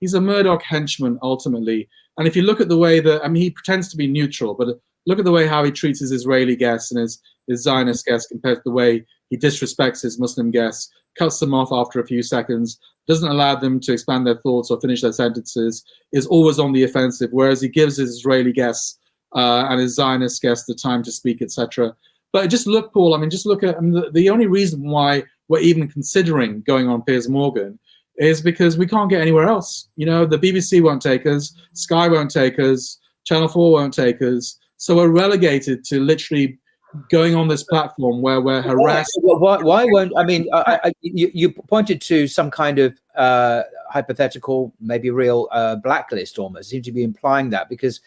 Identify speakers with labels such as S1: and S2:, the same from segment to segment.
S1: he's a Murdoch henchman ultimately. And if you look at the way that, I mean, he pretends to be neutral, but look at the way how he treats his Israeli guests and his Zionist guests compared to the way he disrespects his Muslim guests, cuts them off after a few seconds, doesn't allow them to expand their thoughts or finish their sentences, is always on the offensive, whereas he gives his Israeli guests and his Zionist guests the time to speak, etc. But just look, Paul, I mean, just look at, I mean, the only reason why we're even considering going on Piers Morgan is because we can't get anywhere else. You know, the BBC won't take us, Sky won't take us, Channel 4 won't take us. So we're relegated to literally going on this platform where we're harassed.
S2: Why won't, I mean, you pointed to some kind of hypothetical, maybe real blacklist almost, seem to be implying that, because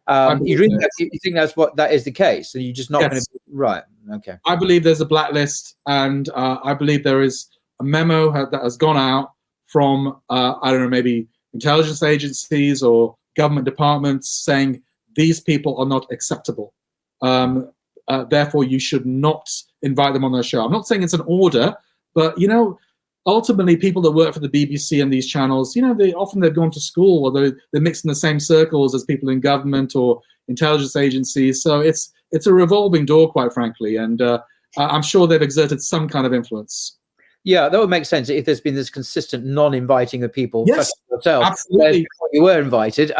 S2: you think that is the case, and you're just not going to, right, okay.
S1: I believe there's a blacklist, and I believe there is a memo that has gone out from, I don't know, maybe intelligence agencies or government departments saying these people are not acceptable. Therefore, you should not invite them on their show. I'm not saying it's an order, but, you know, ultimately people that work for the BBC and these channels, you know, they've gone to school, or they're mixed in the same circles as people in government or intelligence agencies. So it's a revolving door, quite frankly. And I'm sure they've exerted some kind of influence.
S2: Yeah, that would make sense if there's been this consistent non-inviting of people.
S1: Yes,
S2: yourself,
S1: absolutely.
S2: You were invited.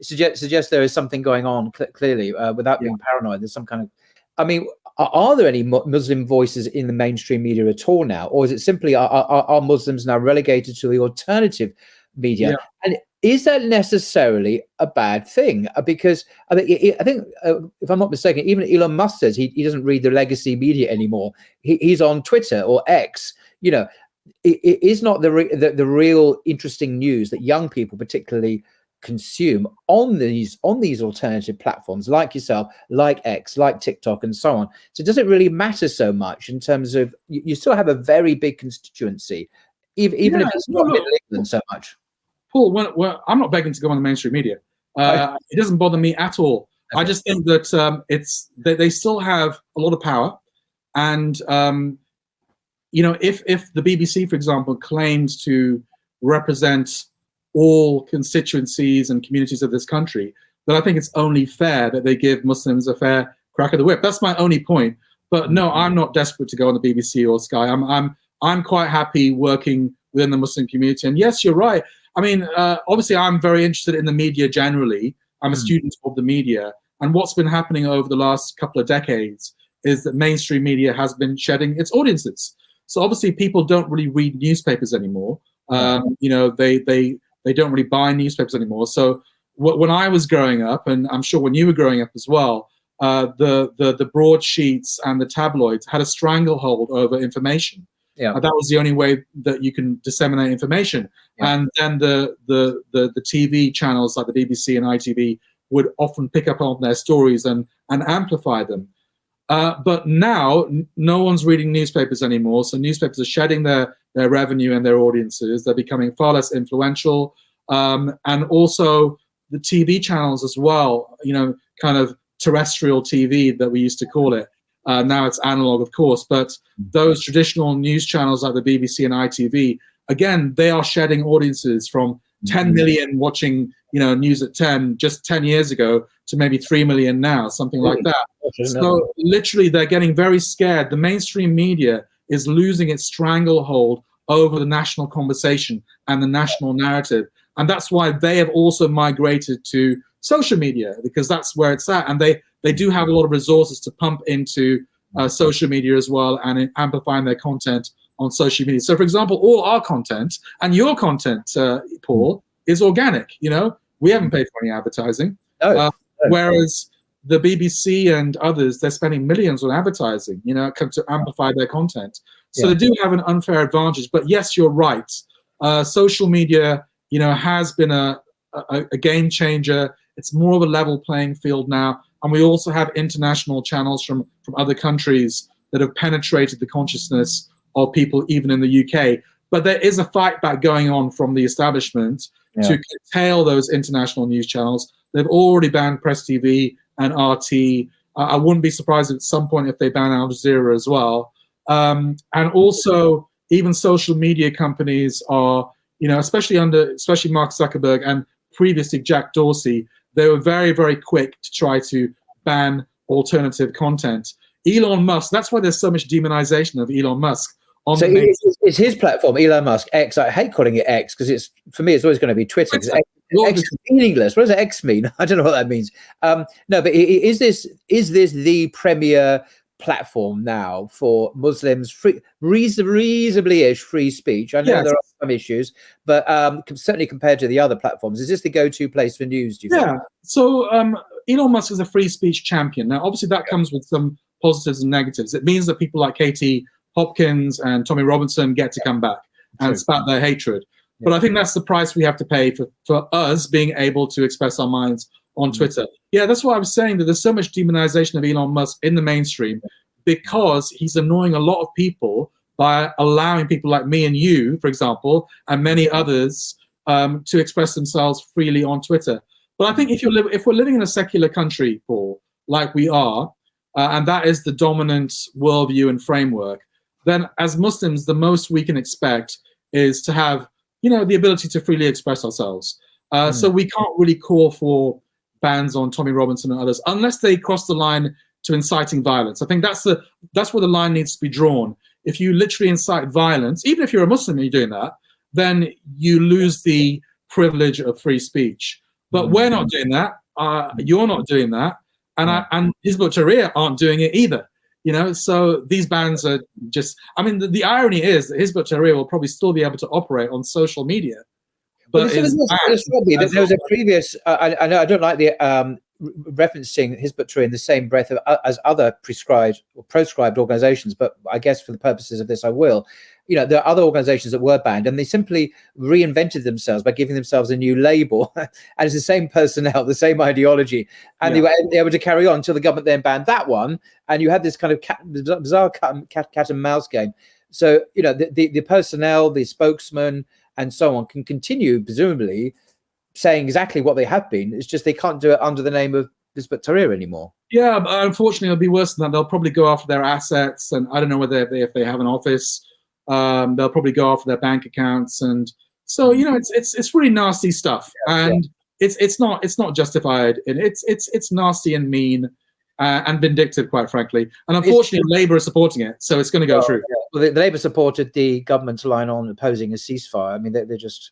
S2: Suggest there is something going on clearly without being paranoid. There's some kind of, I mean, are there any Muslim voices in the mainstream media at all now, or is it simply are Muslims now relegated to the alternative media? Yeah. And is that necessarily a bad thing? Because I think if I'm not mistaken, even Elon Musk says he doesn't read the legacy media anymore. He's on Twitter or X. You know, it is not the real interesting news that young people particularly consume on these alternative platforms like yourself, like X, like TikTok, and so on. So does it really matter so much in terms of you still have a very big constituency, even if it's not Middle England so much?
S1: Paul, I'm not begging to go on the mainstream media. It doesn't bother me at all. Okay. I just think that they still have a lot of power, and you know, if the BBC, for example, claims to represent all constituencies and communities of this country, then I think it's only fair that they give Muslims a fair crack of the whip. That's my only point. But no, I'm not desperate to go on the BBC or Sky. I'm quite happy working within the Muslim community. And yes, you're right. I mean, obviously, I'm very interested in the media generally. I'm a student of the media. And what's been happening over the last couple of decades is that mainstream media has been shedding its audiences. So obviously, people don't really read newspapers anymore. You know, they don't really buy newspapers anymore. So when I was growing up, and I'm sure when you were growing up as well, the broadsheets and the tabloids had a stranglehold over information. Yeah, that was the only way that you can disseminate information. Yeah. And then the TV channels like the BBC and ITV would often pick up on their stories and amplify them. But now no one's reading newspapers anymore. So newspapers are shedding their revenue and their audiences. They're becoming far less influential. And also the TV channels as well, you know, kind of terrestrial TV that we used to call it. Now it's analog, of course, but those traditional news channels like the BBC and ITV, again, they are shedding audiences from 10 million watching, you know, news at 10 just 10 years ago to maybe 3 million now, something like that. So literally they're getting very scared. The mainstream media is losing its stranglehold over the national conversation and the national narrative. And that's why they have also migrated to social media, because that's where it's at. And they do have a lot of resources to pump into social media as well, and amplifying their content on social media. So, for example, all our content and your content, Paul, is organic. You know, we haven't paid for any advertising. Whereas the BBC and others, they're spending millions on advertising, you know, to amplify their content. So they do have an unfair advantage. But yes, you're right. Social media, you know, has been a game changer. It's more of a level playing field now. And we also have international channels from other countries that have penetrated the consciousness of people, even in the UK. But there is a fight back going on from the establishment to curtail those international news channels. They've already banned Press TV and RT. I wouldn't be surprised at some point if they ban Al Jazeera as well. And also, even social media companies are, you know, especially Mark Zuckerberg and previously Jack Dorsey, they were very, very quick to try to ban alternative content. Elon Musk, that's why there's so much demonization of Elon Musk.
S2: So it's his platform, Elon Musk, X. I hate calling it X because it's, for me, it's always going to be Twitter. X is meaningless. What does X mean? I don't know what that means. No, but is this the premier platform now for Muslims, reasonably-ish free speech? I know there are some issues, but certainly compared to the other platforms, is this the go-to place for news, do you think?
S1: So Elon Musk is a free speech champion. Now, obviously, that comes with some positives and negatives. It means that people like Katie Hopkins and Tommy Robinson get to come back and spat their hatred. But I think that's the price we have to pay for us being able to express our minds on Twitter. Yeah, that's why I was saying that there's so much demonization of Elon Musk in the mainstream, because he's annoying a lot of people by allowing people like me and you, for example, and many others to express themselves freely on Twitter. But I think if we're living in a secular country, Paul, like we are, and that is the dominant worldview and framework, then as Muslims, the most we can expect is to have, you know, the ability to freely express ourselves. So we can't really call for bans on Tommy Robinson and others unless they cross the line to inciting violence. I think that's where the line needs to be drawn. If you literally incite violence, even if you're a Muslim and you're doing that, then you lose the privilege of free speech. But we're not doing that. You're not doing that, and Hizb ut-Tahrir aren't doing it either. You know, so these bans are just, I mean, the irony is that Hizb ut-Tahrir will probably still be able to operate on social media. But there
S2: was a previous, I know I don't like the referencing Hizb ut-Tahrir in the same breath as other prescribed or proscribed organizations, but I guess for the purposes of this, I will. You know, there are other organizations that were banned, and they simply reinvented themselves by giving themselves a new label. And it's the same personnel, the same ideology, and they were able to carry on until the government then banned that one. And you had this kind of bizarre cat and mouse game. So, you know, the personnel, the spokesman, and so on can continue, presumably, saying exactly what they have been. It's just they can't do it under the name of Hizb ut-Tahrir anymore. Yeah,
S1: but unfortunately, it'll be worse than that. They'll probably go after their assets, and I don't know whether if they have an office. They'll probably go after their bank accounts, and so, you know, it's really nasty stuff, and it's not justified, and it's nasty and mean and vindictive, quite frankly. And unfortunately, Labour is supporting it, so it's going to go through.
S2: Well, the Labour supported the government's line on opposing a ceasefire. I mean, they're just